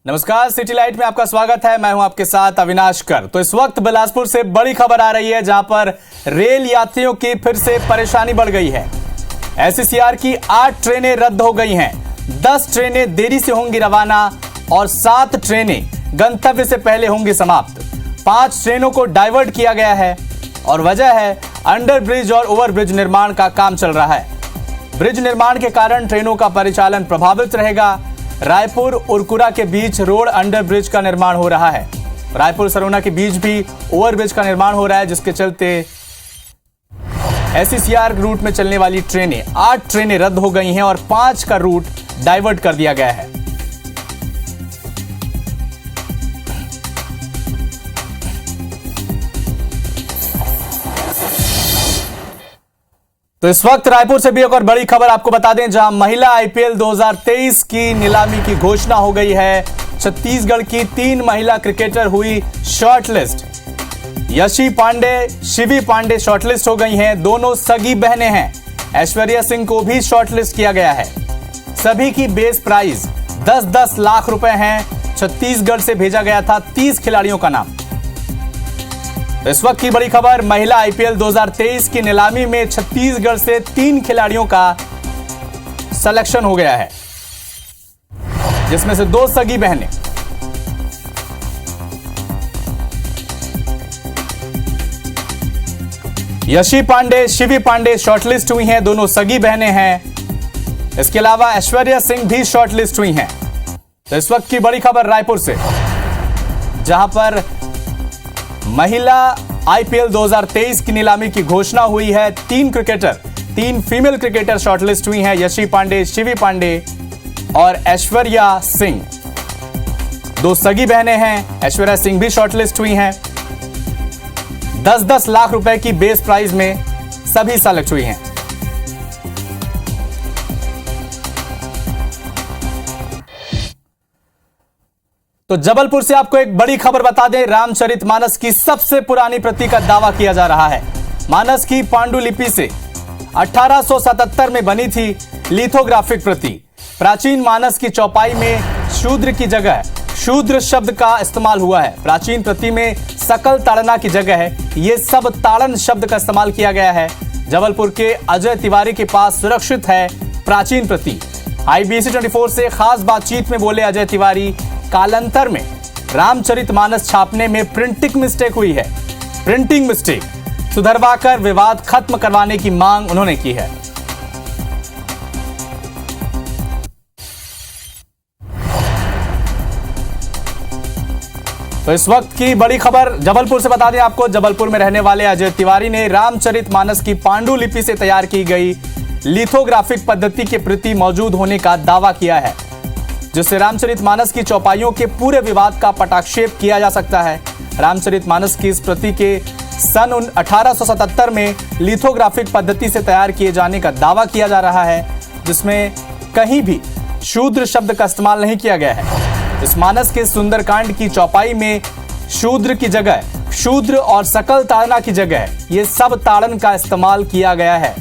नमस्कार, city light में आपका स्वागत है। मैं हूं आपके साथ अविनाश कर। तो इस वक्त बिलासपुर से बड़ी खबर आ रही है, जहां पर रेल यात्रियों की फिर से परेशानी बढ़ गई है। एसईसीआर की 8 ट्रेनें रद्द हो गई हैं, 10 ट्रेनें देरी से होंगी रवाना और 7 ट्रेनें गंतव्य से पहले होंगी समाप्त। 5 ट्रेनों को डाइवर्ट किया गया है और वजह है अंडर ब्रिज और ओवर ब्रिज निर्माण का काम चल रहा है। ब्रिज निर्माण के कारण ट्रेनों का परिचालन प्रभावित रहेगा। रायपुर उरकुरा के बीच रोड अंडर ब्रिज का निर्माण हो रहा है। रायपुर सरोना के बीच भी ओवर ब्रिज का निर्माण हो रहा है, जिसके चलते एसईसीआर रूट में चलने वाली ट्रेनें 8 ट्रेनें रद्द हो गई हैं और 5 का रूट डाइवर्ट कर दिया गया है। तो इस वक्त रायपुर से भी एक और बड़ी खबर आपको बता दें, जहां महिला आईपीएल 2023 की नीलामी की घोषणा हो गई है। छत्तीसगढ़ की 3 महिला क्रिकेटर हुई शॉर्टलिस्ट। यशी पांडे, शिवी पांडे शॉर्टलिस्ट हो गई हैं। दोनों सगी बहनें हैं। ऐश्वर्या सिंह को भी शॉर्टलिस्ट किया गया है। सभी की बेस प्राइस 10-10 लाख रुपए हैं। छत्तीसगढ़ से भेजा गया था 30 खिलाड़ियों का नाम। इस वक्त की बड़ी खबर, महिला आईपीएल 2023 की नीलामी में छत्तीसगढ़ से 3 खिलाड़ियों का सिलेक्शन हो गया है, जिसमें से 2 सगी बहनें। यशी पांडे, शिवी पांडे शॉर्टलिस्ट हुई हैं, दोनों सगी बहनें हैं। इसके अलावा ऐश्वर्या सिंह भी शॉर्टलिस्ट हुई हैं। तो इस वक्त की बड़ी खबर रायपुर से, जहां पर महिला आईपीएल 2023 की नीलामी की घोषणा हुई है। 3 फीमेल क्रिकेटर शॉर्टलिस्ट हुई हैं, यशी पांडे, शिवी पांडे और ऐश्वर्या सिंह। 2 सगी बहनें हैं। ऐश्वर्या सिंह भी शॉर्टलिस्ट हुई हैं। 10-10 लाख रुपए की बेस प्राइस में सभी सेलेक्ट हुई हैं। तो जबलपुर से आपको एक बड़ी खबर बता दें, रामचरितमानस की सबसे पुरानी प्रति का दावा किया जा रहा है। मानस की पांडुलिपि से 1877 में बनी थी लिथोग्राफिक प्रति। प्राचीन मानस की चौपाई में शूद्र की जगह शूद्र शब्द का इस्तेमाल हुआ है। प्राचीन प्रति में सकल ताड़ना की जगह ये सब ताड़न शब्द का इस्तेमाल किया गया है। जबलपुर के अजय तिवारी के पास सुरक्षित है प्राचीन प्रति। IBC 24 से खास बातचीत में बोले अजय तिवारी, कालांतर में रामचरितमानस छापने में प्रिंटिंग मिस्टेक हुई है। प्रिंटिंग मिस्टेक सुधरवाकर विवाद खत्म करवाने की मांग उन्होंने की है। तो इस वक्त की बड़ी खबर जबलपुर से बता दें आपको, जबलपुर में रहने वाले अजय तिवारी ने रामचरितमानस की पांडुलिपि से तैयार की गई लिथोग्राफिक पद्धति के प्रति मौजूद होने का दावा किया है, जिससे रामचरितमानस की चौपाइयों के पूरे विवाद का पटाक्षेप किया जा सकता है। रामचरितमानस की इस प्रति के सन 1877 में लिथोग्राफिक पद्धति से तैयार किए जाने का दावा किया जा रहा है, जिसमें कहीं भी शूद्र शब्द का इस्तेमाल नहीं किया गया है। इस मानस के सुंदरकांड की चौपाई में शूद्र की जगह शूद्र और सकल ताड़ना की जगह ये सब ताड़न का इस्तेमाल किया गया है।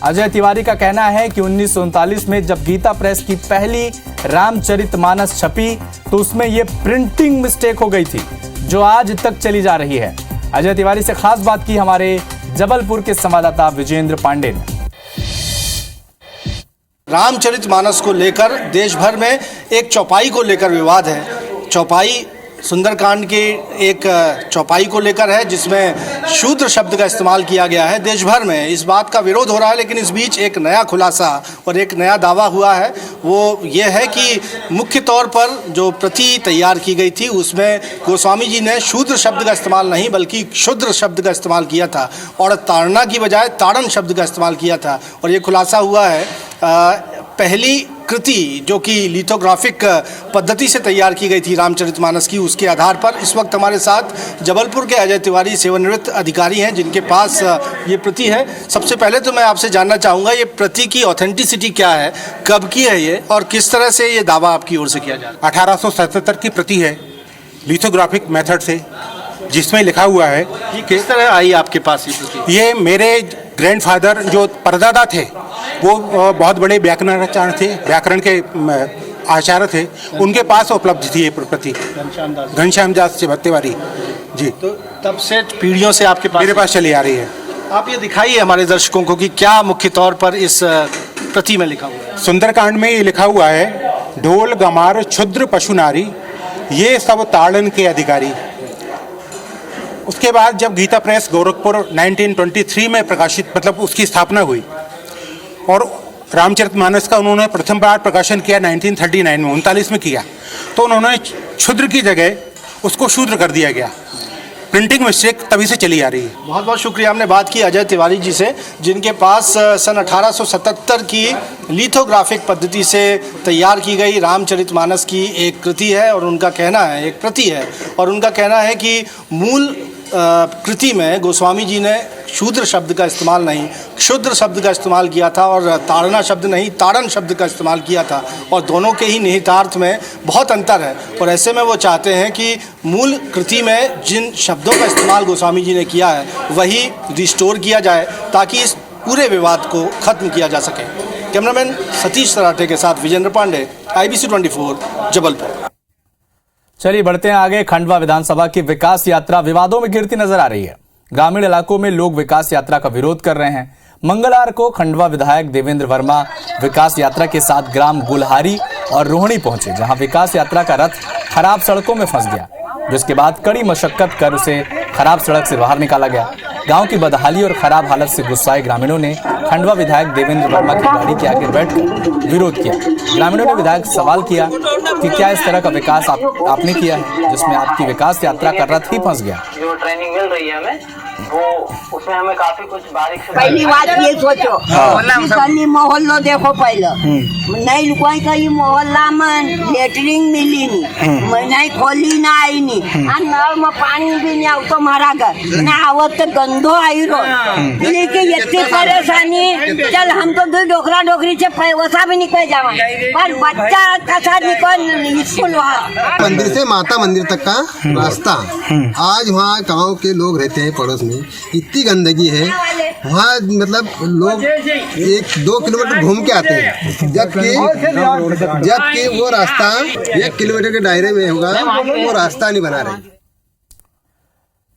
अजय तिवारी का कहना है कि 1939 में जब गीता प्रेस की पहली रामचरितमानस छपी तो उसमें यह प्रिंटिंग मिस्टेक हो गई थी, जो आज तक चली जा रही है। अजय तिवारी से खास बात की हमारे जबलपुर के संवाददाता विजेंद्र पांडे ने। रामचरितमानस को लेकर देश भर में एक चौपाई को लेकर विवाद है। चौपाई सुंदरकांड की एक चौपाई को लेकर है, जिसमें शूद्र शब्द का इस्तेमाल किया गया है। देश भर में इस बात का विरोध हो रहा है, लेकिन इस बीच एक नया खुलासा और एक नया दावा हुआ है। वो ये है कि मुख्य तौर पर जो प्रति तैयार की गई थी उसमें गोस्वामी जी ने शूद्र शब्द का इस्तेमाल नहीं बल्कि क्षुद्र शब्द का इस्तेमाल किया था और ताड़ना की बजाय ताड़न शब्द का इस्तेमाल किया था। और ये खुलासा हुआ है पहली कृति जो कि लिथोग्राफिक पद्धति से तैयार की गई थी रामचरितमानस की, उसके आधार पर इस वक्त हमारे साथ जबलपुर के अजय तिवारी सेवानिवृत्त अधिकारी हैं, जिनके पास ये प्रति है। सबसे पहले तो मैं आपसे जानना चाहूँगा, ये प्रति की ऑथेंटिसिटी क्या है, कब की है ये और किस तरह से ये दावा आपकी ओर से किया जा रहा है? 1877 की प्रति है लिथोग्राफिक मेथड से, जिसमें लिखा हुआ है ये किस तरह आई आपके पास ये प्रति? ये मेरे ग्रैंडफादर जो परदादा थे वो बहुत बड़े व्याकरणाचार्य थे, व्याकरण के आचार्य थे, उनके पास उपलब्ध थी ये प्रति। घनश्याम दास तिवारी जी, तो तब से पीढ़ियों से आपके पास मेरे पास चली आ रही है। आप ये दिखाइए हमारे दर्शकों को कि क्या मुख्य तौर पर इस प्रति में लिखा हुआ है। सुंदरकांड में ये लिखा हुआ है, ढोल गमार क्षुद्र पशु नारी, ये सब ताड़न के अधिकारी। उसके बाद जब गीता प्रेस गोरखपुर 1923 में प्रकाशित, मतलब उसकी स्थापना हुई, और रामचरितमानस का उन्होंने प्रथम बार प्रकाशन किया 1939 में, 39 में किया, तो उन्होंने क्षुद्र की जगह उसको शूद्र कर दिया गया। प्रिंटिंग मिस्टेक तभी से चली आ रही है। बहुत बहुत शुक्रिया। हमने बात की अजय तिवारी जी से, जिनके पास सन 1877 की लिथोग्राफिक पद्धति से तैयार की गई रामचरितमानस की एक कृति है, और उनका कहना है, एक प्रति है, और उनका कहना है कि मूल कृति में गोस्वामी जी ने शूद्र शब्द का इस्तेमाल नहीं, क्षुद्र शब्द का इस्तेमाल किया था, और ताड़ना शब्द नहीं, ताड़न शब्द का इस्तेमाल किया था, और दोनों के ही निहितार्थ में बहुत अंतर है। और ऐसे में वो चाहते हैं कि मूल कृति में जिन शब्दों का इस्तेमाल गोस्वामी जी ने किया है वही रिस्टोर किया जाए, ताकि इस पूरे विवाद को खत्म किया जा सके। कैमरामैन सतीश सराठे के साथ विजेंद्र पांडे, IBC 24, जबलपुर। चलिए बढ़ते हैं आगे। खंडवा विधानसभा की विकास यात्रा विवादों में गिरती नजर आ रही है। ग्रामीण इलाकों में लोग विकास यात्रा का विरोध कर रहे हैं। मंगलवार को खंडवा विधायक देवेंद्र वर्मा विकास यात्रा के साथ ग्राम गुलहारी और रोहिणी पहुंचे, जहां विकास यात्रा का रथ खराब सड़कों में फंस गया, जिसके बाद कड़ी मशक्कत कर उसे खराब सड़क से बाहर निकाला गया। गांव की बदहाली और खराब हालत से गुस्साए ग्रामीणों ने खंडवा विधायक देवेंद्र वर्मा की गाड़ी के आगे बैठकर विरोध किया। ग्रामीणों ने विधायक से सवाल किया कि क्या इस तरह का विकास आपने किया है जिसमें आपकी विकास यात्रा का रथ ही फंस गया। जो ट्रेनिंग मिल रही है हमें, वो उसमें हमें काफी कुछ बारीक से पहली बात ये सोचो, गली मोहल्लो देखो पहले, नहीं लुकाई का ये मोहल्ला में लेटरिंग मिली नहीं, नहीं खोली ना आई नहीं, नल में पानी भी नहीं आवतो मारा घर ना आवत तो गंदो आई रो, लेकिन इतनी परेशानी। चल हम तो दो डोकरा डोकरी से पैसा भी निकल जावा, पर बच्चा का साथ निकल स्कूल वहाँ मंदिर से माता मंदिर तक का रास्ता, आज वहाँ गांव के लोग रहते हैं पड़ोस में, इतनी गंदगी है वहाँ, मतलब लोग 1-2 किलोमीटर घूम के आते हैं, जबकि वो रास्ता 1 किलोमीटर के दायरे में होगा, वो रास्ता नहीं बना रहे।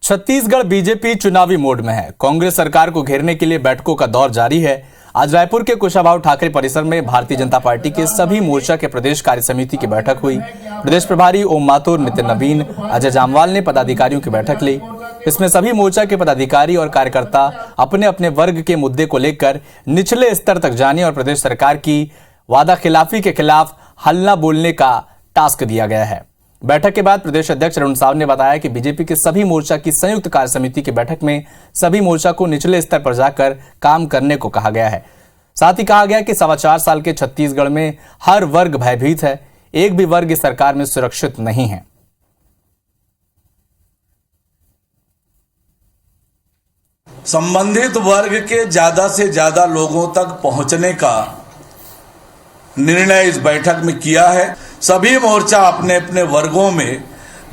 छत्तीसगढ़ बीजेपी चुनावी मोड में है। कांग्रेस सरकार को घेरने के लिए बैठकों का दौर जारी है। आज रायपुर के कुशाभाऊ ठाकरे परिसर में भारतीय जनता पार्टी के सभी मोर्चा के प्रदेश कार्य समिति की बैठक हुई। प्रदेश प्रभारी ओम माथुर, नितिन नवीन, अजय जामवाल ने पदाधिकारियों की बैठक ली। इसमें सभी मोर्चा के पदाधिकारी और कार्यकर्ता अपने अपने वर्ग के मुद्दे को लेकर निचले स्तर तक जाने और प्रदेश सरकार की वादा खिलाफी के खिलाफ हल्ला बोलने का टास्क दिया गया है। बैठक के बाद प्रदेश अध्यक्ष अरुण साव ने बताया कि बीजेपी के सभी मोर्चा की संयुक्त कार्य समिति की बैठक में सभी मोर्चा को निचले स्तर पर जाकर काम करने को कहा गया है। साथ ही कहा गया कि 4.25 साल के छत्तीसगढ़ में हर वर्ग भयभीत है, एक भी वर्ग इस सरकार में सुरक्षित नहीं है। संबंधित वर्ग के ज्यादा से ज्यादा लोगों तक पहुंचने का निर्णय इस बैठक में किया है। सभी मोर्चा अपने अपने वर्गों में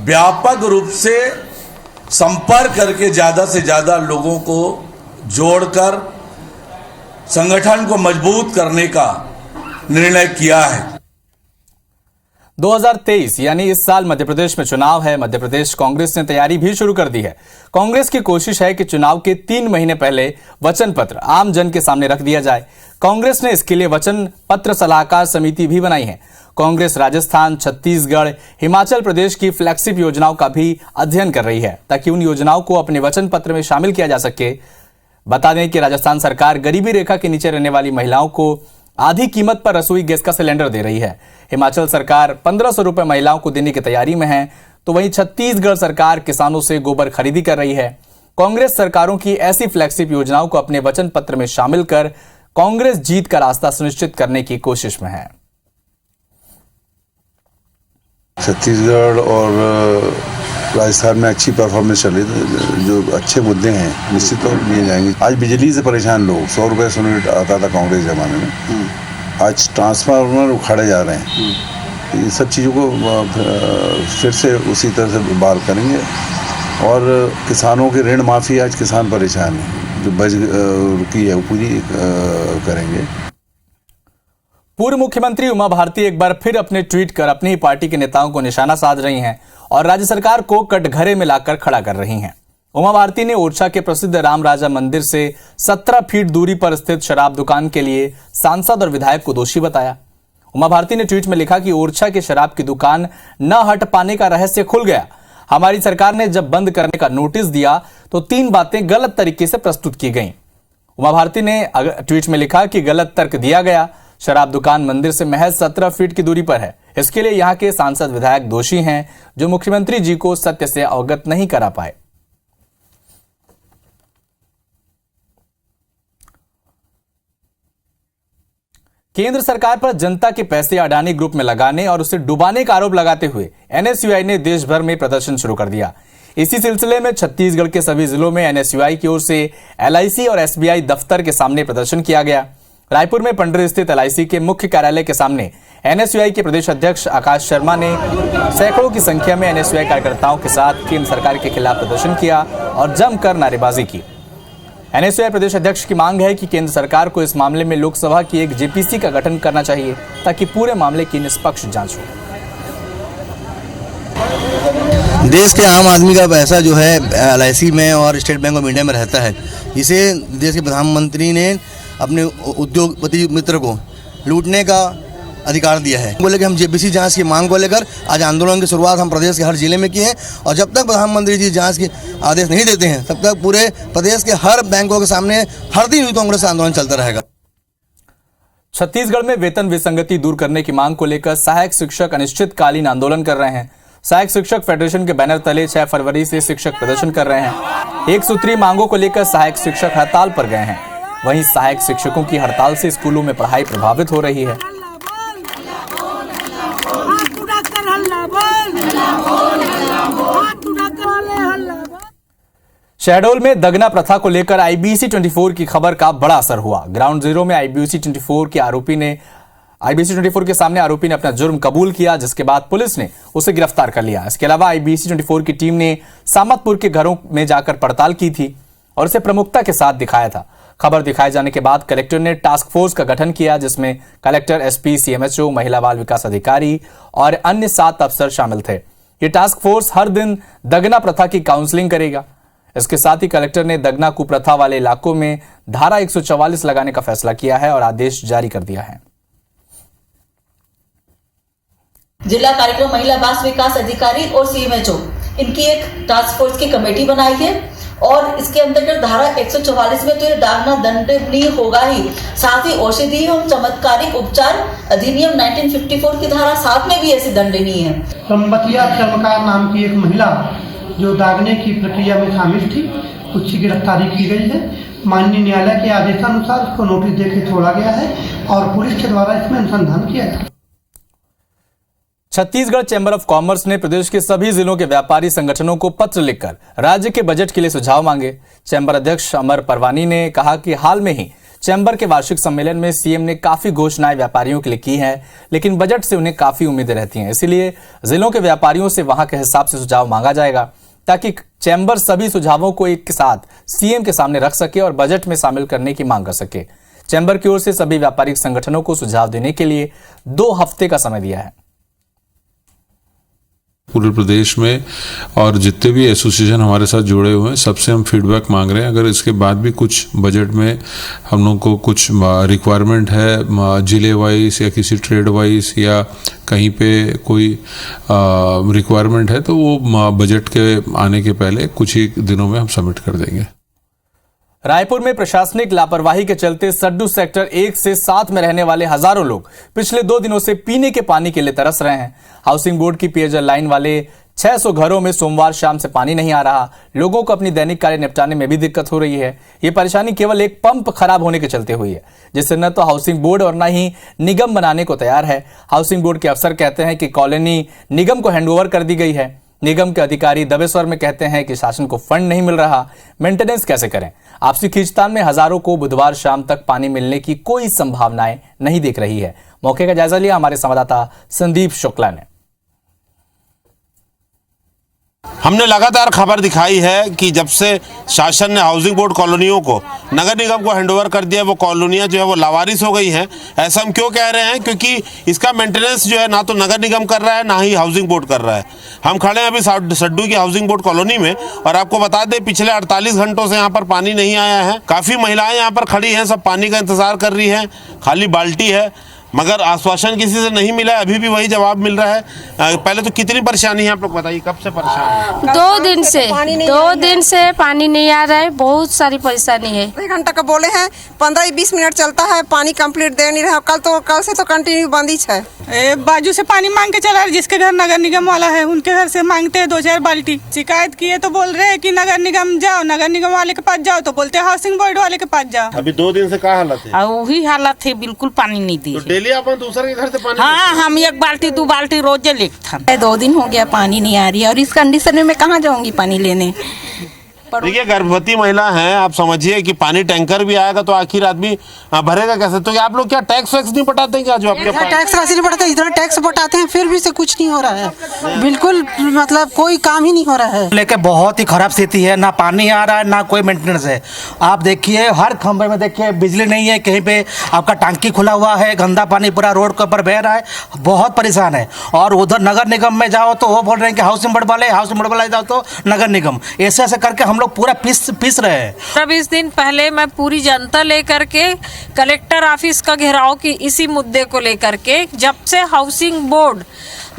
व्यापक रूप से संपर्क करके ज्यादा से ज्यादा लोगों को जोड़कर संगठन को मजबूत करने का निर्णय किया है। 2023 यानी इस साल मध्य प्रदेश में चुनाव है। मध्य प्रदेश कांग्रेस ने तैयारी भी शुरू कर दी है। कांग्रेस की कोशिश है कि चुनाव के 3 महीने पहले वचन पत्र आम जन के सामने रख दिया जाए। कांग्रेस ने इसके लिए वचन पत्र सलाहकार समिति भी बनाई है। कांग्रेस राजस्थान, छत्तीसगढ़, हिमाचल प्रदेश की फ्लैगशिप योजनाओं का भी अध्ययन कर रही है ताकि उन योजनाओं को अपने वचन पत्र में शामिल किया जा सके। बता दें कि राजस्थान सरकार गरीबी रेखा के नीचे रहने वाली महिलाओं को आधी कीमत पर रसोई गैस का सिलेंडर दे रही है। हिमाचल सरकार 1500 रुपए महिलाओं को देने की तैयारी में है, तो वहीं छत्तीसगढ़ सरकार किसानों से गोबर खरीदी कर रही है। कांग्रेस सरकारों की ऐसी फ्लैगशिप योजनाओं को अपने वचन पत्र में शामिल कर कांग्रेस जीत का रास्ता सुनिश्चित करने की कोशिश में है। छत्तीसगढ़ और राजस्थान में अच्छी परफॉर्मेंस चल रही है, जो अच्छे मुद्दे हैं निश्चित तौर पर लिए जाएंगे। आज बिजली से परेशान लोग, 100 रुपये यूनिट आता था कांग्रेस जमाने में, आज ट्रांसफार्मर उखाड़े जा रहे हैं। ये सब चीज़ों को फिर से उसी तरह से बहाल करेंगे। और किसानों के ऋण माफ़ी, आज किसान परेशान है, जो बच रुकी है वो पूरी करेंगे। पूर्व मुख्यमंत्री उमा भारती एक बार फिर अपने ट्वीट कर अपनी ही पार्टी के नेताओं को निशाना साध रही हैं और राज्य सरकार को कटघरे में लाकर खड़ा कर रही हैं। उमा भारती ने ओरछा के प्रसिद्ध राम राजा मंदिर से 17 फीट दूरी पर स्थित शराब दुकान के लिए सांसद और विधायक को दोषी बताया। उमा भारती ने ट्वीट में लिखा कि ओरछा के शराब की दुकान न हट पाने का रहस्य खुल गया। हमारी सरकार ने जब बंद करने का नोटिस दिया तो 3 बातें गलत तरीके से प्रस्तुत की गईं। उमा भारती ने ट्वीट में लिखा कि गलत तर्क दिया गया। शराब दुकान मंदिर से महज 17 फीट की दूरी पर है। इसके लिए यहां के सांसद विधायक दोषी हैं जो मुख्यमंत्री जी को सत्य से अवगत नहीं करा पाए। केंद्र सरकार पर जनता के पैसे अडानी ग्रुप में लगाने और उसे डुबाने का आरोप लगाते हुए एनएसयूआई ने देश भर में प्रदर्शन शुरू कर दिया। इसी सिलसिले में छत्तीसगढ़ के सभी जिलों में एनएसयूआई की ओर से एलआईसी और एसबीआई दफ्तर के सामने प्रदर्शन किया गया। रायपुर में पंडरी स्थित एलआईसी के मुख्य कार्यालय के सामने एनएसयूआई के प्रदेश अध्यक्ष आकाश शर्मा ने सैकड़ों की संख्या में एनएसयूआई कार्यकर्ताओं के साथ केंद्र सरकार के खिलाफ प्रदर्शन किया और जमकर नारेबाजी की। एनएसयूआई प्रदेश अध्यक्ष की मांग है कि केंद्र सरकार को इस मामले में लोकसभा की एक जेपीसी का गठन करना चाहिए ताकि पूरे मामले की निष्पक्ष जांच हो। देश के आम आदमी का पैसा जो है एलआईसी में और स्टेट बैंक ऑफ इंडिया में रहता है, इसे देश के प्रधानमंत्री ने अपने उद्योगपति मित्र को लूटने का अधिकार दिया है। बोले कि हम जेपीसी जांच की मांग को लेकर आज आंदोलन की शुरुआत हम प्रदेश के हर जिले में किए हैं और जब तक प्रधानमंत्री जी जांच के आदेश नहीं देते हैं तब तक पूरे प्रदेश के हर बैंकों के सामने हर दिन यूथ कांग्रेस आंदोलन चलता रहेगा। छत्तीसगढ़ में वेतन विसंगति दूर करने की मांग को लेकर सहायक शिक्षक अनिश्चितकालीन आंदोलन कर रहे हैं। सहायक शिक्षक फेडरेशन के बैनर तले 6 फरवरी से शिक्षक प्रदर्शन कर रहे हैं। एक सूत्री मांगों को लेकर सहायक शिक्षक हड़ताल पर गए हैं। वहीं सहायक शिक्षकों की हड़ताल से स्कूलों में पढ़ाई प्रभावित हो रही है। शहडोल में दगना प्रथा को लेकर आईबीसी 24 की खबर का बड़ा असर हुआ। ग्राउंड जीरो में आईबीसी 24 के सामने आरोपी ने अपना जुर्म कबूल किया, जिसके बाद पुलिस ने उसे गिरफ्तार कर लिया। इसके अलावा आईबीसी 24 की टीम ने सामतपुर के घरों में जाकर पड़ताल की थी और इसे प्रमुखता के साथ दिखाया था। खबर दिखाए जाने के बाद कलेक्टर ने टास्क फोर्स का गठन किया, जिसमें कलेक्टर, एसपी, सीएमएचओ, महिला बाल विकास अधिकारी और अन्य 7 अफसर शामिल थे। ये टास्क फोर्स हर दिन दगना प्रथा की काउंसलिंग करेगा। इसके साथ ही कलेक्टर ने दगना कुप्रथा वाले इलाकों में धारा 144 लगाने का फैसला किया है और आदेश जारी कर दिया है। जिला कार्यक्रम, महिला बाल विकास अधिकारी और सीएमएचओ, इनकी एक टास्क फोर्स की कमेटी बनाई है और इसके अंतर्गत धारा 144 में तो ये दागना दंडनीय होगा ही, साथ ही औषधि एवं चमत्कारिक उपचार अधिनियम 1954 की धारा 7 में भी ऐसी दंडनीय है। संबतिया चमकार नाम की एक महिला जो दागने की प्रक्रिया में शामिल थी, उसकी गिरफ्तारी की गई है। माननीय न्यायालय के आदेशानुसार उसको नोटिस देकर छोड़ा गया है और पुलिस के द्वारा इसमें अनुसंधान किया गया। छत्तीसगढ़ चैंबर ऑफ कॉमर्स ने प्रदेश के सभी जिलों के व्यापारी संगठनों को पत्र लिखकर राज्य के बजट के लिए सुझाव मांगे। चैंबर अध्यक्ष अमर परवानी ने कहा कि हाल में ही चैंबर के वार्षिक सम्मेलन में सीएम ने काफी घोषणाएं व्यापारियों के लिए की हैं, लेकिन बजट से उन्हें काफी उम्मीदें रहती हैं। इसीलिए जिलों के व्यापारियों से वहां के हिसाब से सुझाव मांगा जाएगा ताकि चैंबर सभी सुझावों को एक साथ सीएम के सामने रख सके और बजट में शामिल करने की मांग कर सके। चैंबर की ओर से सभी व्यापारिक संगठनों को सुझाव देने के लिए 2 हफ्ते का समय दिया है। पूरे प्रदेश में और जितने भी एसोसिएशन हमारे साथ जुड़े हुए हैं, सबसे हम फीडबैक मांग रहे हैं। अगर इसके बाद भी कुछ बजट में हम लोग को कुछ रिक्वायरमेंट है जिले वाइज या किसी ट्रेड वाइज या कहीं पे कोई रिक्वायरमेंट है तो वो बजट के आने के पहले कुछ ही दिनों में हम सबमिट कर देंगे। रायपुर में प्रशासनिक लापरवाही के चलते सड्डू सेक्टर 1 से 7 में रहने वाले हजारों लोग पिछले 2 दिनों से पीने के पानी के लिए तरस रहे हैं। हाउसिंग बोर्ड की पेयजल लाइन वाले 600 घरों में सोमवार शाम से पानी नहीं आ रहा। लोगों को अपनी दैनिक कार्य निपटाने में भी दिक्कत हो रही है। ये परेशानी केवल एक पंप खराब होने के चलते हुई है, जिससे न तो हाउसिंग बोर्ड और न ही निगम बनाने को तैयार है। हाउसिंग बोर्ड के अफसर कहते हैं कि कॉलोनी निगम को हैंडओवर कर दी गई है। निगम के अधिकारी दबे स्वर में कहते हैं कि शासन को फंड नहीं मिल रहा, मेंटेनेंस कैसे करें। आपसी खींचतान में हजारों को बुधवार शाम तक पानी मिलने की कोई संभावनाएं नहीं दिख रही है। मौके का जायजा लिया हमारे संवाददाता संदीप शुक्ला ने। हमने लगातार खबर दिखाई है कि जब से शासन ने हाउसिंग बोर्ड कॉलोनियों को नगर निगम को हैंडओवर कर दिया, वो कॉलोनियां जो है वो लावारिस हो गई हैं। ऐसा हम क्यों कह रहे हैं? क्योंकि इसका मेंटेनेंस जो है ना तो नगर निगम कर रहा है, ना ही हाउसिंग बोर्ड कर रहा है। हम खड़े हैं अभी सड्डू की हाउसिंग बोर्ड कॉलोनी में, और आपको बता दें पिछले 48 घंटों से यहाँ पर पानी नहीं आया है। काफ़ी महिलाएँ यहाँ पर खड़ी हैं, सब पानी का इंतज़ार कर रही हैं, खाली बाल्टी है, मगर आश्वासन किसी से नहीं मिला है। अभी भी वही जवाब मिल रहा है। पहले तो कितनी परेशानी है आप लोग बताइए, कब से परेशान है? 2 दिन से 2 दिन से पानी नहीं आ रहा है, बहुत सारी परेशानी है। 1 घंटा का बोले हैं, 15-20 मिनट चलता है, पानी कंप्लीट दे नहीं रहा। कल से तो कंटिन्यू बंदी है। बाजू से पानी मांग के चला, जिसके घर नगर निगम वाला है उनके घर से मांगते हैं 2-4 बाल्टी। शिकायत किए तो बोल रहे हैं कि नगर निगम जाओ, नगर निगम वाले के पास जाओ, तो बोलते हैं हाउसिंग बोर्ड वाले के पास जाओ। अभी 2 दिन से क्या हालत है? वही हालत है, बिल्कुल पानी नहीं दी। तो डेली अपन दूसरे के घर से पानी? हाँ, हम 1 बाल्टी 2 बाल्टी रोज लेते हैं। 2 दिन हो गया पानी नहीं आ रही है, और इस कंडीशन में मैं कहाँ जाऊंगी पानी लेने? देखिए, गर्भवती महिला हैं, आप समझिए कि पानी टैंकर भी आएगा तो आखिर आदमी भरेगा कैसे? तो आप लोग क्या टैक्स वैक्स नहीं पटाते हैं क्या? जो आपके पास टैक्स राशि नहीं पटाते, इधर टैक्स पटाते हैं, फिर भी से कुछ नहीं हो रहा है। बिल्कुल मतलब कोई काम ही नहीं हो रहा है। लेके बहुत ही खराब स्थिति है, ना पानी आ रहा है, ना कोई मेंटेनेंस है। आप देखिए हर खंभे में देखिए बिजली नहीं है, कहीं पे आपका टंकी खुला हुआ है, गंदा पानी पूरा रोड के ऊपर बह रहा है, बहुत परेशान है। और उधर नगर निगम में जाओ तो वो बोल रहे हैं कि हाउसिंग बोर्ड वाले जाओ तो नगर निगम, ऐसे ऐसे करके हम लोग पूरा पिस रहे हैं। 20 दिन पहले मैं पूरी जनता लेकर के कलेक्टर ऑफिस का घेराव की इसी मुद्दे को लेकर के, जब से हाउसिंग बोर्ड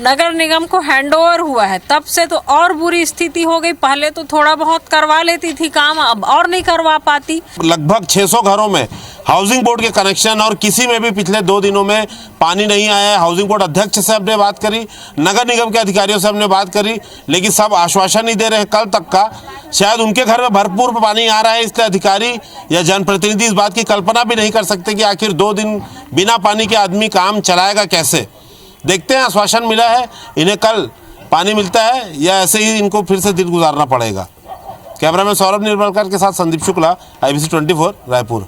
नगर निगम को हैंडओवर हुआ है तब से तो और बुरी स्थिति हो गई। पहले तो थोड़ा बहुत करवा लेती थी काम, अब और नहीं करवा पाती। लगभग 600 घरों में हाउसिंग बोर्ड के कनेक्शन, और किसी में भी पिछले 2 दिनों में पानी नहीं आया है। हाउसिंग बोर्ड अध्यक्ष से हमने बात करी, नगर निगम के अधिकारियों से हमने बात करी, लेकिन सब आश्वासन नहीं दे रहे हैं कल तक का। शायद उनके घर में भरपूर पानी आ रहा है, इसलिए अधिकारी या जनप्रतिनिधि इस बात की कल्पना भी नहीं कर सकते कि आखिर 2 दिन बिना पानी के आदमी काम चलाएगा कैसे। देखते हैं, आश्वासन मिला है, इन्हें कल पानी मिलता है या ऐसे ही इनको फिर से दिन गुजारना पड़ेगा। कैमरामैन सौरभ निर्मलकर के साथ संदीप शुक्ला, IBC 24 रायपुर।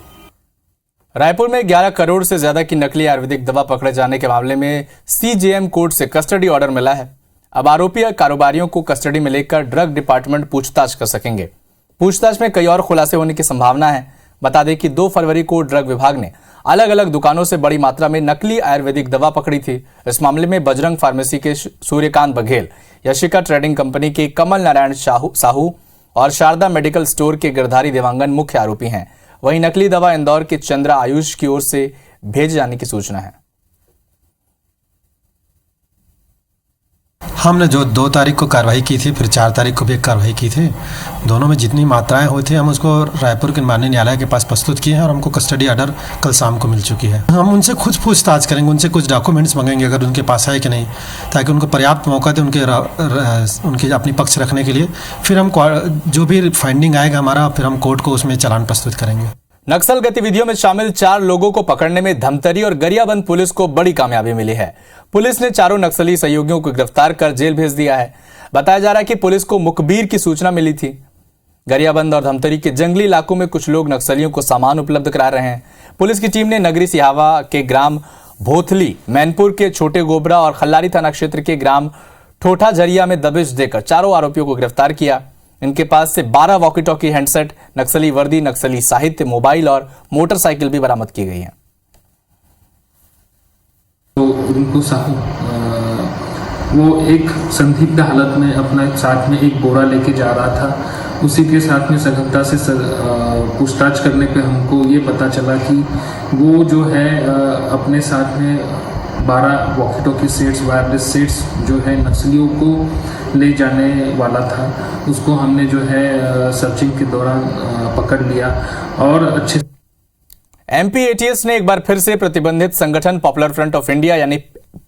रायपुर में 11 करोड़ से ज्यादा की नकली आयुर्वेदिक दवा पकड़े जाने के मामले में CJM कोर्ट से कस्टडी ऑर्डर मिला है। अब आरोपी या कारोबारियों को कस्टडी में लेकर ड्रग डिपार्टमेंट पूछताछ कर सकेंगे। पूछताछ में कई और खुलासे होने की संभावना है। बता दें कि 2 फरवरी को ड्रग विभाग ने अलग अलग दुकानों से बड़ी मात्रा में नकली आयुर्वेदिक दवा पकड़ी थी। इस मामले में बजरंग फार्मेसी के सूर्यकांत बघेल, यशिका ट्रेडिंग कंपनी के कमल नारायण साहू और शारदा मेडिकल स्टोर के गिरधारी देवांगन मुख्य आरोपी हैं। वहीं नकली दवा इंदौर के चंद्रा आयुष की ओर से भेजे जाने की सूचना है। हमने जो 2 तारीख को कार्रवाई की थी, फिर 4 तारीख को भी एक कार्रवाई की थी। दोनों में जितनी मात्राएं हुई थी हम उसको रायपुर के माननीय न्यायालय के पास प्रस्तुत किए हैं, और हमको कस्टडी ऑर्डर कल शाम को मिल चुकी है। हम उनसे खुद पूछताछ करेंगे, उनसे कुछ डॉक्यूमेंट्स मांगेंगे अगर उनके पास है कि नहीं, ताकि उनको पर्याप्त मौका दें उनके अपनी पक्ष रखने के लिए। फिर हम जो भी फाइंडिंग आएगा हमारा, फिर हम कोर्ट को उसमें चालान प्रस्तुत करेंगे। नक्सल गतिविधियों में शामिल 4 लोगों को पकड़ने में धमतरी और गरियाबंद पुलिस को बड़ी कामयाबी मिली है। पुलिस ने चारों नक्सली सहयोगियों को गिरफ्तार कर जेल भेज दिया है। बताया जा रहा है कि पुलिस को मुखबिर की सूचना मिली थी। गरियाबंद और धमतरी के जंगली इलाकों में कुछ लोग नक्सलियों को सामान उपलब्ध करा रहे हैं। पुलिस की टीम ने नगरी सिहावा के ग्राम भोथली, मैनपुर के छोटे गोबरा और खल्लारी थाना क्षेत्र के ग्राम ठोठा झरिया में दबिश देकर चारों आरोपियों को गिरफ्तार किया। इनके पास से 12 वॉकी टॉकी हैंडसेट, नक्सली वर्दी, नक्सली साहित्य, मोबाइल और मोटरसाइकिल भी बरामद की गई है। तो रिंकू साहू वो एक संदिग्ध हालत में अपना साथ में एक बोरा लेके जा रहा था। उसी के साथ में सघनता से पूछताछ करने पे हमको ये पता चला कि वो जो है अपने साथ में 12 walkie talkie sets, wireless sets जो है नक्सलियों को ले जाने वाला था। उसको हमने जो है सर्चिंग के दौरान पकड़ लिया और अच्छे। MP ATS ने एक बार फिर से प्रतिबंधित संगठन पॉपुलर फ्रंट ऑफ इंडिया यानी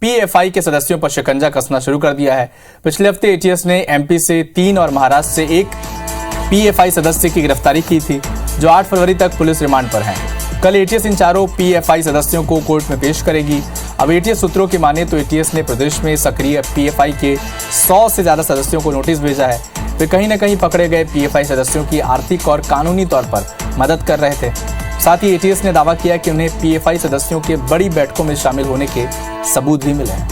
PFI के सदस्यों पर शिकंजा कसना शुरू कर दिया है। पिछले हफ्ते ATS ने MP से 3 और महाराष्ट्र से 1 PFI सदस्य की गिरफ्तारी की थी, जो 8 फरवरी तक पुलिस रिमांड पर हैं। कल ATS इन चारों PFI सदस्यों को कोर्ट में पेश करेगी। अब ATS सूत्रों की माने तो ATS ने प्रदेश में सक्रिय PFI के 100 से ज्यादा सदस्यों को नोटिस भेजा है। वे कहीं न कहीं पकड़े गए PFI सदस्यों की आर्थिक और कानूनी तौर पर मदद कर रहे थे। साथ ही ATS ने दावा किया कि उन्हें PFI सदस्यों के बड़ी बैठकों में शामिल होने के सबूत भी मिले हैं।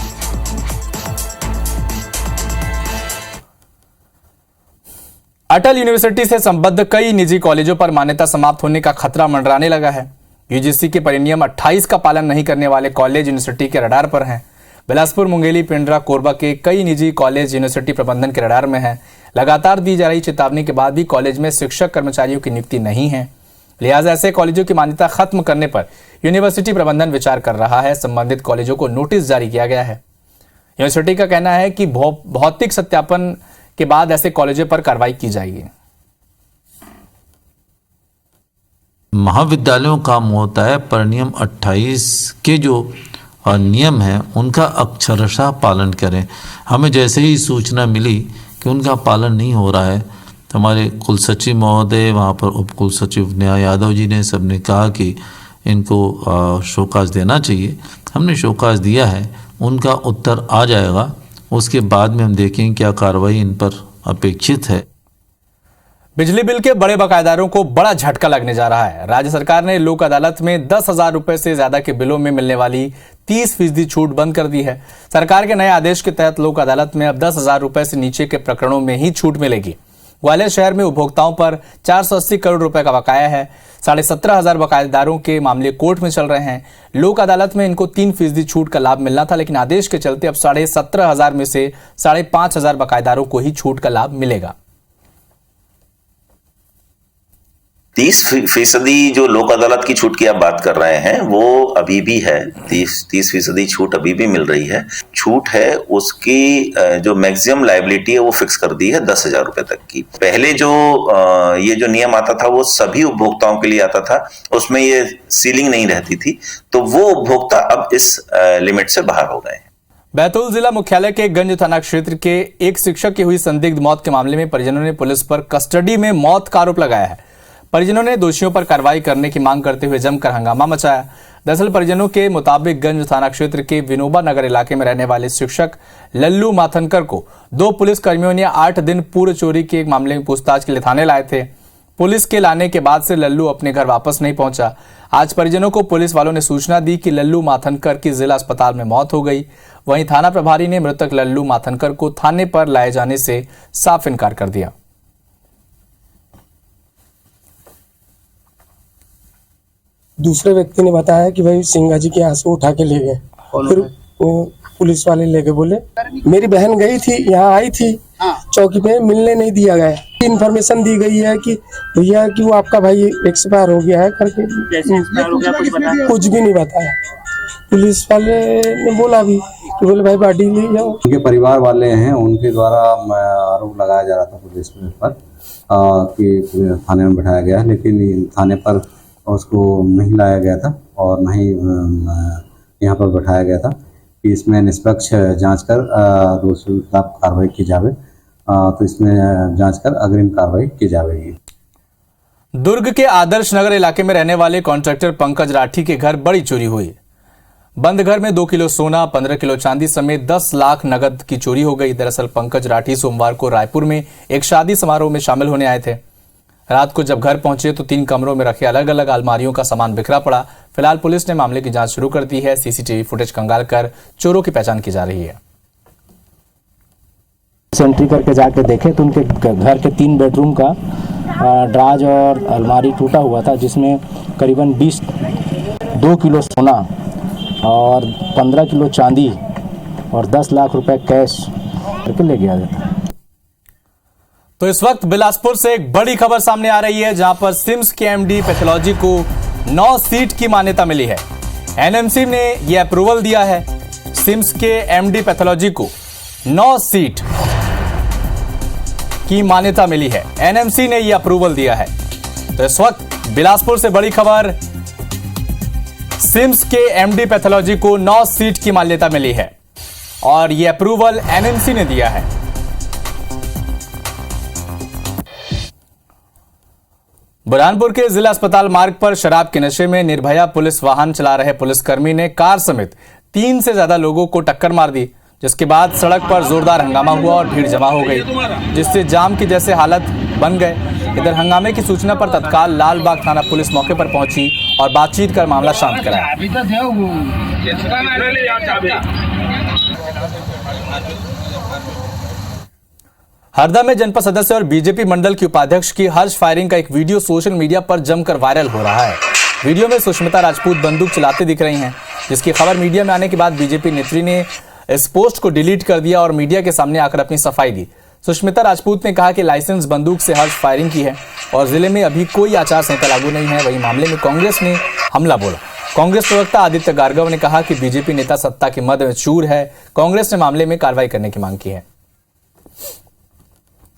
अटल यूनिवर्सिटी से संबद्ध कई निजी कॉलेजों पर मान्यता समाप्त होने का खतरा मंडराने लगा है। यूजीसी के परिनियम 28 का पालन नहीं करने वाले कॉलेज यूनिवर्सिटी के रडार पर हैं। बिलासपुर, मुंगेली, पिंडरा, कोरबा के कई निजी कॉलेज यूनिवर्सिटी प्रबंधन के रडार में हैं। लगातार दी जा रही चेतावनी के बाद भी कॉलेज में शिक्षक कर्मचारियों की नियुक्ति नहीं है। लिहाजा ऐसे कॉलेजों की मान्यता खत्म करने पर यूनिवर्सिटी प्रबंधन विचार कर रहा है। संबंधित कॉलेजों को नोटिस जारी किया गया है। यूनिवर्सिटी का कहना है कि भौतिक सत्यापन के बाद ऐसे कॉलेजों पर कार्रवाई की जाएगी। महाविद्यालयों का काम होता है परिनियम 28 के जो नियम हैं उनका अक्षरशः पालन करें। हमें जैसे ही सूचना मिली कि उनका पालन नहीं हो रहा है तो हमारे कुल सचिव महोदय, वहाँ पर उप कुल सचिव न्याय यादव जी ने सबने कहा कि इनको शोकाज देना चाहिए। हमने शोकाज दिया है, उनका उत्तर आ जाएगा, उसके बाद में हम देखेंगे क्या कार्रवाई इन पर अपेक्षित है। बिजली बिल के बड़े बकायेदारों को बड़ा झटका लगने जा रहा है। राज्य सरकार ने लोक अदालत में 10,000 रुपए से ज्यादा के बिलों में मिलने वाली 30% छूट बंद कर दी है। सरकार के नए आदेश के तहत लोक अदालत में अब 10,000 रुपए से नीचे के प्रकरणों में ही छूट मिलेगी। ग्वालियर शहर में उपभोक्ताओं पर 480 करोड़ रुपए का बकाया है। 17,500 बकायेदारों के मामले कोर्ट में चल रहे हैं। लोक अदालत में इनको 3% छूट का लाभ मिलना था, लेकिन आदेश के चलते अब 17,500 में से 5,500 बकायेदारों को ही छूट का लाभ मिलेगा। 30% जो लोक अदालत की छूट की आप बात कर रहे हैं वो अभी भी है। 30% छूट अभी भी मिल रही है। छूट है उसकी जो मैक्सिमम लायबिलिटी है वो फिक्स कर दी है 10,000 रुपए तक की। पहले जो ये जो नियम आता था वो सभी उपभोक्ताओं के लिए आता था, उसमें ये सीलिंग नहीं रहती थी, तो वो उपभोक्ता अब इस लिमिट से बाहर हो गए। बैतूल जिला मुख्यालय के गंज थाना क्षेत्र के एक शिक्षक की हुई संदिग्ध मौत के मामले में परिजनों ने पुलिस पर कस्टडी में मौत का आरोप लगाया है। परिजनों ने दोषियों पर कार्रवाई करने की मांग करते हुए जमकर हंगामा मचाया। दरअसल परिजनों के मुताबिक गंज थाना क्षेत्र के विनोबा नगर इलाके में रहने वाले शिक्षक लल्लू माथनकर को 2 पुलिस कर्मियों ने 8 दिन पूर्व चोरी के एक मामले में पूछताछ के लिए थाने लाए थे। पुलिस के लाने के बाद से लल्लू अपने घर वापस नहीं पहुंचा। आज परिजनों को पुलिस वालों ने सूचना दी कि लल्लू माथनकर की जिला अस्पताल में मौत हो गई। वहीं थाना प्रभारी ने मृतक लल्लू माथनकर को थाने पर लाए जाने से साफ इनकार कर दिया। दूसरे व्यक्ति ने बताया कि भाई सिंगा जी के यहाँ से उठा के ले गए। फिर पुलिस वाले लेके बोले मेरी बहन गई थी, यहाँ आई थी चौकी पे, मिलने नहीं दिया गया। इन्फॉर्मेशन दी गई है कि भैया कि वो आपका भाई एक्सपायर हो गया है करके, कुछ भी नहीं बताया। पुलिस वाले ने बोला भी कि बोले भाई बॉडी ले जाओ। उनके परिवार वाले हैं, उनके द्वारा आरोप लगाया जा रहा था पुलिस पर कि थाने में बैठाया गया है, लेकिन थाने पर उसको नहीं लाया गया था और नहीं यहाँ पर बैठाया गया था कि इसमें निष्पक्ष जांच कर दोषियों के खिलाफ कार्रवाई की जावे, तो इसमें जांच कर अग्रिम कार्रवाई की जाएगी। दुर्ग के आदर्श नगर इलाके में रहने वाले कॉन्ट्रैक्टर पंकज राठी के घर बड़ी चोरी हुई। बंद घर में 2 किलो सोना, 15 किलो चांदी समेत 10 लाख नगद की चोरी हो गई। दरअसल पंकज राठी सोमवार को रायपुर में एक शादी समारोह में शामिल होने आए थे। रात को जब घर पहुंचे तो 3 कमरों में रखे अलग अलग अलमारियों का सामान बिखरा पड़ा। फिलहाल पुलिस ने मामले की जांच शुरू कर दी है। सीसीटीवी फुटेज कंगाल कर चोरों की पहचान की जा रही है। एंट्री करके जाके देखे तो उनके घर के 3 बेडरूम का दराज और अलमारी टूटा हुआ था, जिसमें करीबन 2 किलो सोना और 15 किलो चांदी और 10 लाख रुपए कैश करके ले गया था। तो इस वक्त बिलासपुर से एक बड़ी खबर सामने आ रही है, जहां पर सिम्स के एमडी पैथोलॉजी को 9 सीट की मान्यता मिली है। एनएमसी ने यह अप्रूवल दिया है। सिम्स के एमडी पैथोलॉजी को 9 सीट की मान्यता मिली है। एनएमसी ने यह अप्रूवल दिया है। तो इस वक्त बिलासपुर से बड़ी खबर, सिम्स के एमडी पैथोलॉजी को 9 सीट की मान्यता मिली है और यह अप्रूवल एनएमसी ने दिया है। बुरहानपुर के जिला अस्पताल मार्ग पर शराब के नशे में निर्भया पुलिस वाहन चला रहे पुलिसकर्मी ने कार समेत 3 से ज्यादा लोगों को टक्कर मार दी, जिसके बाद सड़क पर जोरदार हंगामा हुआ और भीड़ जमा हो गई, जिससे जाम की जैसे हालत बन गए। इधर हंगामे की सूचना पर तत्काल लालबाग थाना पुलिस मौके पर पहुंची और बातचीत कर मामला शांत कराया। हरदा में जनपद सदस्य और बीजेपी मंडल की उपाध्यक्ष की हर्ष फायरिंग का एक वीडियो सोशल मीडिया पर जमकर वायरल हो रहा है। वीडियो में सुष्मिता राजपूत बंदूक चलाते दिख रही हैं, जिसकी खबर मीडिया में आने के बाद बीजेपी नेत्री ने इस पोस्ट को डिलीट कर दिया और मीडिया के सामने आकर अपनी सफाई दी। सुष्मिता राजपूत ने कहा कि लाइसेंस बंदूक से हर्ष फायरिंग की है और जिले में अभी कोई आचार संहिता लागू नहीं है। वहीं मामले में कांग्रेस ने हमला बोला। कांग्रेस प्रवक्ता आदित्य गार्गव ने कहा कि बीजेपी नेता सत्ता के मद में चूर है। कांग्रेस ने मामले में कार्रवाई करने की मांग की है।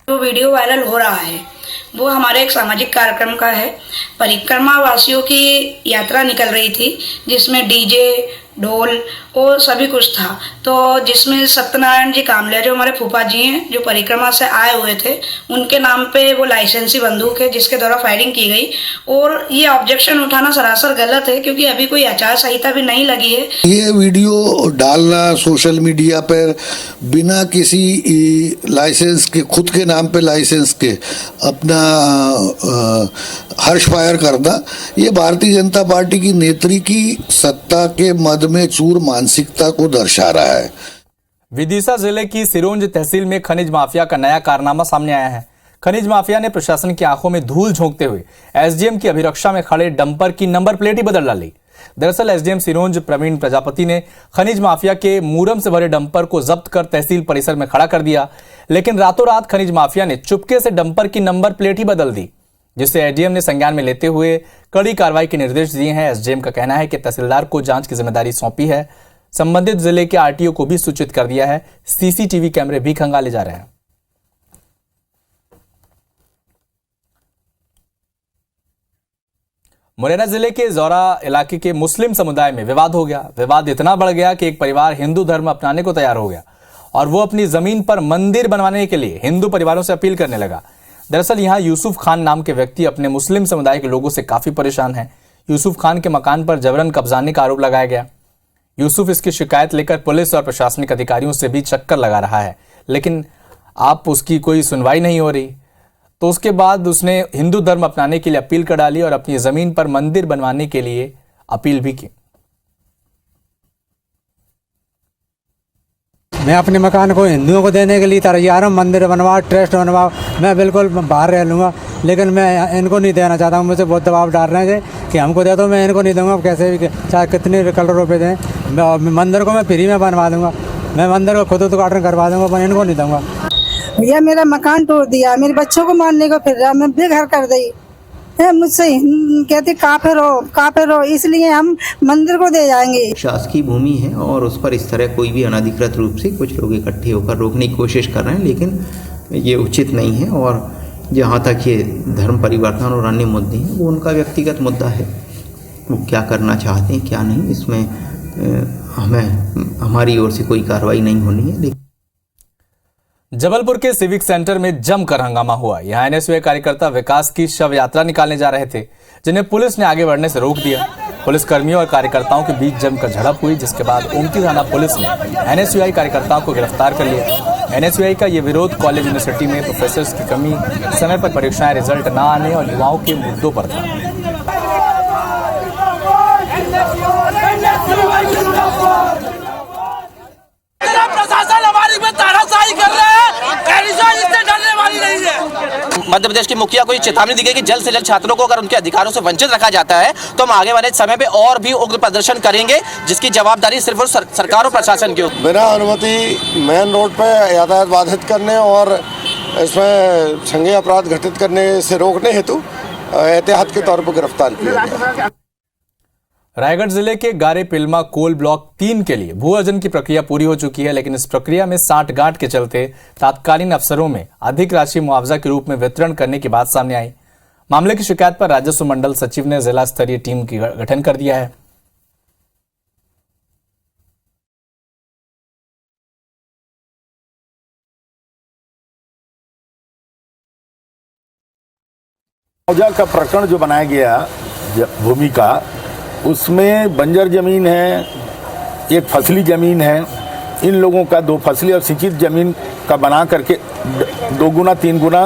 जो वीडियो वायरल हो रहा है वो हमारे एक सामाजिक कार्यक्रम का है। परिक्रमा वासियों की यात्रा निकल रही थी जिसमें डीजे ढोल और सभी कुछ था, तो जिसमें सत्यनारायण जी कामले जो हमारे फूफा जी हैं जो परिक्रमा से आए हुए थे, उनके नाम पे वो लाइसेंसी बंदूक है जिसके द्वारा फायरिंग की गई। और ये ऑब्जेक्शन उठाना सरासर गलत है क्योंकि अभी कोई आचार संहिता भी नहीं लगी है। ये वीडियो डालना सोशल मीडिया पर बिना किसी लाइसेंस के, खुद के नाम पे लाइसेंस के अपना हर्ष फायर करना, ये भारतीय जनता पार्टी की नेत्री की सत्ता के मद में चूर मानसिकता को दर्शा रहा है। विदिशा जिले की सिरोंज तहसील में खनिज माफिया का नया कारनामा सामने आया है। खनिज माफिया ने प्रशासन की आंखों में धूल झोंकते हुए एसडीएम की अभिरक्षा में खड़े डंपर की नंबर प्लेट ही बदल डाली। दरअसल एसडीएम सिरोंज प्रवीण प्रजापति ने खनिज माफिया के मूरम से भरे डंपर को जब्त कर तहसील परिसर में खड़ा कर दिया, लेकिन रातों रात खनिज माफिया ने चुपके से डंपर की नंबर प्लेट ही बदल दी, जिसे एसडीएम ने संज्ञान में लेते हुए कड़ी कार्रवाई के निर्देश दिए हैं। एसडीएम का कहना है कि तहसीलदार को जांच की जिम्मेदारी सौंपी है। संबंधित जिले के आरटीओ को भी सूचित कर दिया है। सीसीटीवी कैमरे भी खंगाले जा रहे हैं। मुरैना जिले के जौरा इलाके के मुस्लिम समुदाय में विवाद हो गया। विवाद इतना बढ़ गया कि एक परिवार हिंदू धर्म अपनाने को तैयार हो गया और वो अपनी जमीन पर मंदिर बनवाने के लिए हिंदू परिवारों से अपील करने लगा। दरअसल यहां यूसुफ खान नाम के व्यक्ति अपने मुस्लिम समुदाय के लोगों से काफी परेशान हैं। यूसुफ खान के मकान पर जबरन कब्जाने का आरोप लगाया गया। यूसुफ इसकी शिकायत लेकर पुलिस और प्रशासनिक अधिकारियों से भी चक्कर लगा रहा है, लेकिन आप उसकी कोई सुनवाई नहीं हो रही। तो उसके बाद उसने हिंदू धर्म अपनाने के लिए अपील कर डाली और अपनी जमीन पर मंदिर बनवाने के लिए अपील भी की। मैं अपने मकान को हिंदुओं को देने के लिए तैयार हूँ। मंदिर बनवाओ, ट्रस्ट बनवाओ, मैं बिल्कुल बाहर रह लूँगा, लेकिन मैं इनको नहीं देना चाहता हूँ। मुझे बहुत दबाव डाल रहे हैं कि हमको दे दो, मैं इनको नहीं दूंगा। कैसे भी, चाहे कितने करोड़ रुपए दें, मंदिर को मैं फ्री में बनवा दूंगा। मैं मंदिर को खुद उद्घाटन करवा दूंगा, पर इनको नहीं दूंगा। भैया मेरा मकान तोड़ दिया, मेरे बच्चों को मारने को फिर रहा, मैं बेघर कर दी है। मुझसे कहते काफिर हो, इसलिए हम मंदिर को दे जाएंगे। शासकीय भूमि है और उस पर इस तरह कोई भी अनधिकृत रूप से कुछ लोग इकट्ठे होकर रोकने की कोशिश कर रहे हैं, लेकिन ये उचित नहीं है। और जहाँ तक ये धर्म परिवर्तन और अन्य मुद्दे हैं, वो उनका व्यक्तिगत मुद्दा है। वो क्या करना चाहते हैं क्या नहीं, इसमें हमारी ओर से कोई कार्रवाई नहीं होनी है। लेकिन जबलपुर के सिविक सेंटर में जमकर हंगामा हुआ। यहां एनएसयूआई कार्यकर्ता विकास की शव यात्रा निकालने जा रहे थे, जिन्हें पुलिस ने आगे बढ़ने से रोक दिया। पुलिस कर्मियों और कार्यकर्ताओं के बीच जमकर झड़प हुई, जिसके बाद ओमती थाना पुलिस ने एनएसयूआई कार्यकर्ताओं को गिरफ्तार कर लिया। एनएसयूआई का ये विरोध कॉलेज यूनिवर्सिटी में प्रोफेसर्स की कमी, समय पर परीक्षाएं रिजल्ट न आने और युवाओं के मुद्दों पर था। मध्य प्रदेश की मुखिया को चेतावनी दी गई कि जल्द से जल्द छात्रों को अगर उनके अधिकारों से वंचित रखा जाता है तो हम आगे वाले समय पे और भी उग्र प्रदर्शन करेंगे, जिसकी जवाबदारी सिर्फ सरकार और प्रशासन की होगी। बिना अनुमति मेन रोड पे यातायात बाधित करने और इसमें संज्ञेय अपराध घटित करने से रोकने हेतु एहतियात के तौर पर गिरफ्तार किया गया। रायगढ़ जिले के गारे पिल्मा कोल ब्लॉक 3 के लिए भू अर्जन की प्रक्रिया पूरी हो चुकी है, लेकिन इस प्रक्रिया में सांठगांठ के चलते तात्कालीन अफसरों में अधिक राशि मुआवजा के रूप में वितरण करने की बात सामने आई। मामले की शिकायत पर राजस्व मंडल सचिव ने जिला स्तरीय टीम की गठन कर दिया है। मुआवजा का प्रकरण जो बनाया गया भूमि का, उसमें बंजर जमीन है, एक फसली जमीन है। इन लोगों का 2 फसली और सिंचित जमीन का बना करके 2 गुना 3 गुना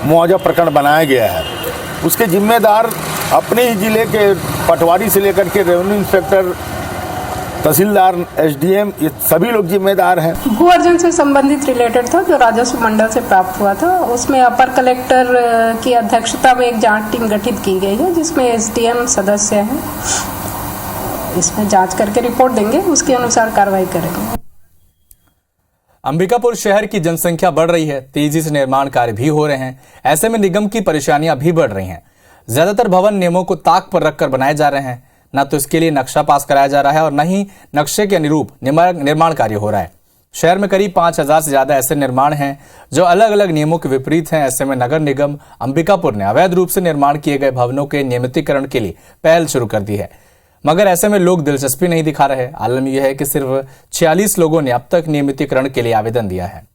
मुआवजा प्रकरण बनाया गया है। उसके जिम्मेदार अपने ही जिले के पटवारी से लेकर के रेवेन्यू इंस्पेक्टर तहसीलदार, एसडीएम, ये सभी लोग जिम्मेदार हैं। भू अर्जन से संबंधित रिलेटेड था जो राजस्व मंडल से प्राप्त हुआ था। उसमें अपर कलेक्टर की अध्यक्षता में एक जांच टीम गठित की गई है जिसमें एसडीएम सदस्य हैं। इसमें जांच करके रिपोर्ट देंगे, उसके अनुसार कार्रवाई करेंगे। अंबिकापुर शहर की जनसंख्या बढ़ रही है, तेजी से निर्माण कार्य भी हो रहे हैं। ऐसे में निगम की परेशानियां भी बढ़ रही हैं। ज्यादातर भवन नियमों को ताक पर रखकर बनाए जा रहे हैं। न तो इसके लिए नक्शा पास कराया जा रहा है और न ही नक्शे के अनुरूप निर्माण कार्य हो रहा है। शहर में करीब 5000 से ज्यादा ऐसे निर्माण हैं जो अलग अलग नियमों के विपरीत हैं। ऐसे में नगर निगम अंबिकापुर ने अवैध रूप से निर्माण किए गए भवनों के नियमितीकरण के लिए पहल शुरू कर दी है, मगर ऐसे में लोग दिलचस्पी नहीं दिखा रहे। आलम यह है कि सिर्फ 46 लोगों ने अब तक नियमितीकरण के लिए आवेदन दिया है।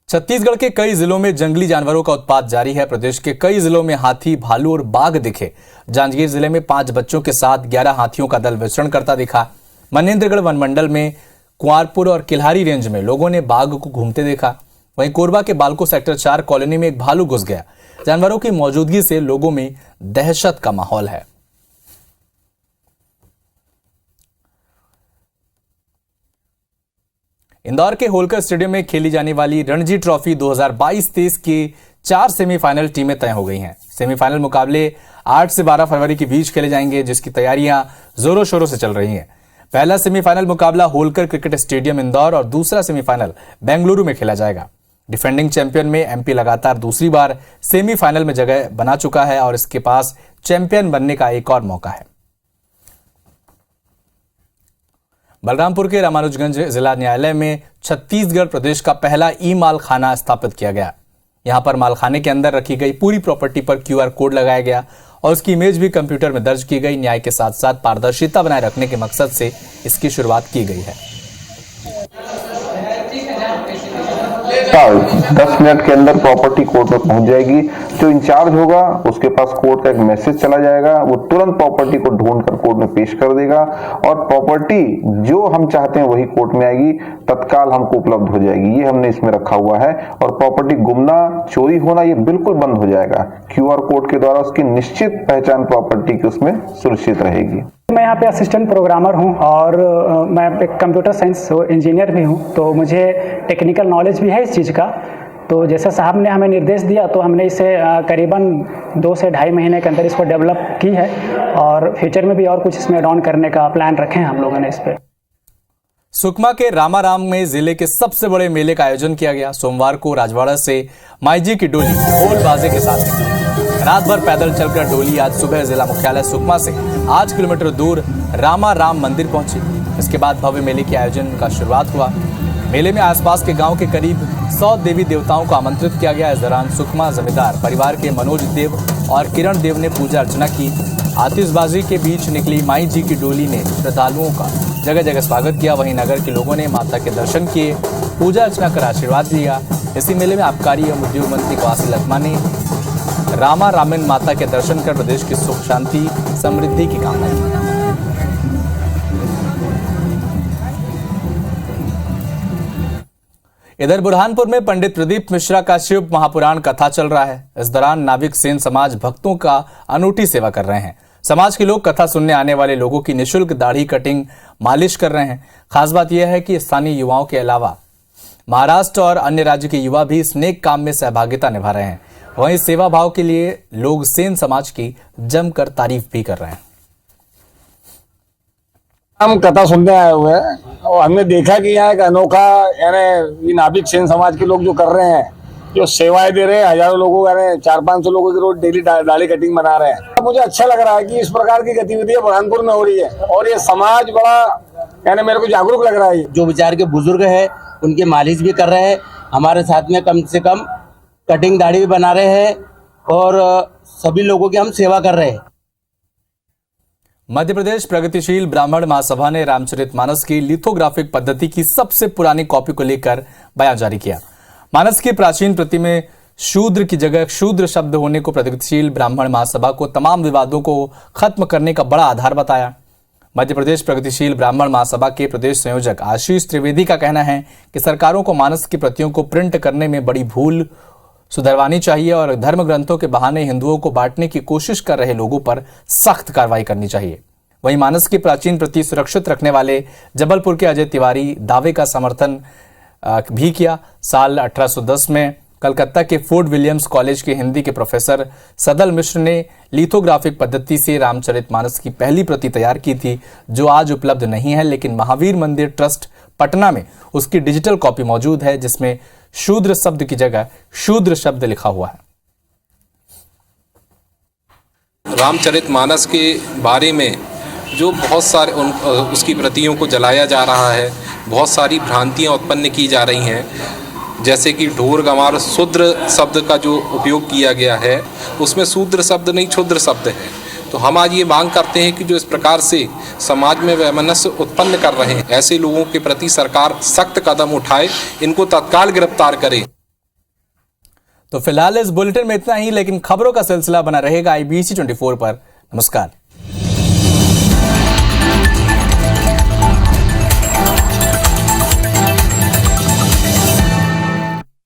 छत्तीसगढ़ के कई जिलों में जंगली जानवरों का उत्पात जारी है। प्रदेश के कई जिलों में हाथी, भालू और बाघ दिखे। जांजगीर जिले में 5 बच्चों के साथ 11 हाथियों का दल विचरण करता दिखा। मनेन्द्रगढ़ वनमंडल में कुंवारपुर और किल्हारी रेंज में लोगों ने बाघ को घूमते देखा। वहीं कोरबा के बालको सेक्टर 4 कॉलोनी में एक भालू घुस गया। जानवरों की मौजूदगी से लोगों में दहशत का माहौल है। इंदौर के होलकर स्टेडियम में खेली जाने वाली रणजी ट्रॉफी 2022-23 की 4 सेमीफाइनल टीमें तय हो गई हैं। सेमीफाइनल मुकाबले 8 से 12 फरवरी के बीच खेले जाएंगे, जिसकी तैयारियां जोरों शोरों से चल रही हैं। पहला सेमीफाइनल मुकाबला होलकर क्रिकेट स्टेडियम इंदौर और दूसरा सेमीफाइनल बेंगलुरु में खेला जाएगा। डिफेंडिंग चैंपियन में एमपी लगातार दूसरी बार सेमीफाइनल में जगह बना चुका है और इसके पास चैंपियन बनने का एक और मौका है। बलरामपुर के रामानुजगंज जिला न्यायालय में छत्तीसगढ़ प्रदेश का पहला ई माल खाना स्थापित किया गया। यहां पर मालखाने के अंदर रखी गई पूरी प्रॉपर्टी पर QR कोड लगाया गया और उसकी इमेज भी कंप्यूटर में दर्ज की गई। न्याय के साथ साथ पारदर्शिता बनाए रखने के मकसद से इसकी शुरुआत की गई है। 10 मिनट के अंदर प्रॉपर्टी कोर्ट में पहुंच जाएगी। जो इंचार्ज होगा उसके पास कोर्ट का एक मैसेज चला जाएगा, वो तुरंत प्रॉपर्टी को ढूंढकर कोर्ट में पेश कर देगा और प्रॉपर्टी जो हम चाहते हैं वही कोर्ट में आएगी, तत्काल हमको उपलब्ध हो जाएगी। ये हमने इसमें रखा हुआ है और प्रॉपर्टी गुमना, चोरी होना ये बिल्कुल बंद हो जाएगा। QR कोड के द्वारा उसकी निश्चित पहचान प्रॉपर्टी की उसमें सुरक्षित रहेगी। मैं यहाँ पे असिस्टेंट प्रोग्रामर हूँ और मैं एक कंप्यूटर साइंस इंजीनियर भी हूँ, तो मुझे टेक्निकल नॉलेज भी है इस चीज़ का। तो जैसे साहब ने हमें निर्देश दिया तो हमने इसे करीबन 2 से ढाई महीने के अंदर इसको डेवलप की है और फ्यूचर में भी और कुछ इसमें ऐड ऑन करने का प्लान रखे हैं हम लोगों ने इस पर। सुकमा के रामाराम में जिले के सबसे बड़े मेले का आयोजन किया गया। सोमवार को राजवाड़ा से माईजी की डोली ढोल बाजे के साथ निकली। रात भर पैदल चलकर डोली आज सुबह जिला मुख्यालय सुकमा से 8 किलोमीटर दूर रामाराम मंदिर पहुंची। इसके बाद भव्य मेले के आयोजन का शुरुआत हुआ। मेले में आसपास के गांव के करीब 100 देवी देवताओं को आमंत्रित किया गया। इस दौरान सुकमा जमींदार परिवार के मनोज देव और किरण देव ने पूजा अर्चना की। आतिशबाजी के बीच निकली माई जी की डोली ने श्रद्धालुओं का जगह जगह स्वागत किया। वहीं नगर के लोगों ने माता के दर्शन किए, पूजा अर्चना कर आशीर्वाद दिया। इसी मेले में आबकारी एवं उद्योग मंत्री कवासी लखमा ने रामा रामिन माता के दर्शन कर प्रदेश की सुख शांति समृद्धि की कामना की। इधर बुरहानपुर में पंडित प्रदीप मिश्रा का शिव महापुराण कथा चल रहा है। इस दौरान नाविक सेन समाज भक्तों का अनूठी सेवा कर रहे हैं। समाज के लोग कथा सुनने आने वाले लोगों की निःशुल्क दाढ़ी कटिंग मालिश कर रहे हैं। खास बात यह है कि स्थानीय युवाओं के अलावा महाराष्ट्र और अन्य राज्य के युवा भी इस नेक काम में सहभागिता निभा रहे हैं। वहीं सेवा भाव के लिए लोग सेन समाज की जमकर तारीफ भी कर रहे हैं। हम कथा सुनने आए हुए हैं और हमने देखा कि यहाँ एक अनोखा यानी नाभिक सेन समाज के लोग जो कर रहे हैं, जो सेवाएं दे रहे हैं, हजारों लोगों यानी 400-500 लोगों की रोज डेली दाढ़ी कटिंग बना रहे हैं। मुझे अच्छा लग रहा है कि इस प्रकार की गतिविधियां बुरहानपुर में हो रही है और ये समाज बड़ा यानी मेरे को जागरूक लग रहा है। जो विचार के बुजुर्ग है उनके मालिश भी कर रहे हैं, हमारे साथ में कम से कम कटिंग दाढ़ी भी बना रहे हैं और सभी लोगों की हम सेवा कर रहे हैं। मध्य प्रदेश प्रगतिशील ब्राह्मण महासभा ने रामचरितमानस की लिथोग्राफिक पद्धति की सबसे पुरानी कॉपी को लेकर बयान जारी किया। मानस की प्राचीन प्रति में शूद्र की जगह क्षूद्र शब्द होने को प्रगतिशील ब्राह्मण महासभा को तमाम विवादों को खत्म करने का बड़ा आधार बताया। मध्य प्रदेश प्रगतिशील ब्राह्मण महासभा के प्रदेश संयोजक आशीष त्रिवेदी का कहना है कि सरकारों को मानस की प्रतियों को प्रिंट करने में बड़ी भूल सुधरवानी चाहिए और धर्म ग्रंथों के बहाने हिंदुओं को बांटने की कोशिश कर रहे लोगों पर सख्त कार्रवाई करनी चाहिए। वहीं मानस की प्राचीन प्रति सुरक्षित रखने वाले जबलपुर के अजय तिवारी दावे का समर्थन भी किया। साल 1810 में कलकत्ता के फोर्ट विलियम्स कॉलेज के हिंदी के प्रोफेसर सदल मिश्र ने लिथोग्राफिक पद्धति से रामचरितमानस की पहली प्रति तैयार की थी, जो आज उपलब्ध नहीं है, लेकिन महावीर मंदिर ट्रस्ट पटना में उसकी डिजिटल कॉपी मौजूद है, जिसमें शूद्र शब्द की जगह शूद्र शब्द लिखा हुआ है। रामचरितमानस के बारे में जो बहुत सारे उसकी प्रतियों को जलाया जा रहा है, बहुत सारी भ्रांतियां उत्पन्न की जा रही हैं, जैसे कि ढोर गंवार शूद्र शब्द का जो उपयोग किया गया है उसमें शूद्र शब्द नहीं क्षुद्र शब्द है। तो हम आज ये मांग करते हैं कि जो इस प्रकार से समाज में वैमनस्य उत्पन्न कर रहे हैं, ऐसे लोगों के प्रति सरकार सख्त कदम उठाए, इनको तत्काल गिरफ्तार करे। तो फिलहाल इस बुलेटिन में इतना ही, लेकिन खबरों का सिलसिला बना रहेगा IBC 24 पर। नमस्कार।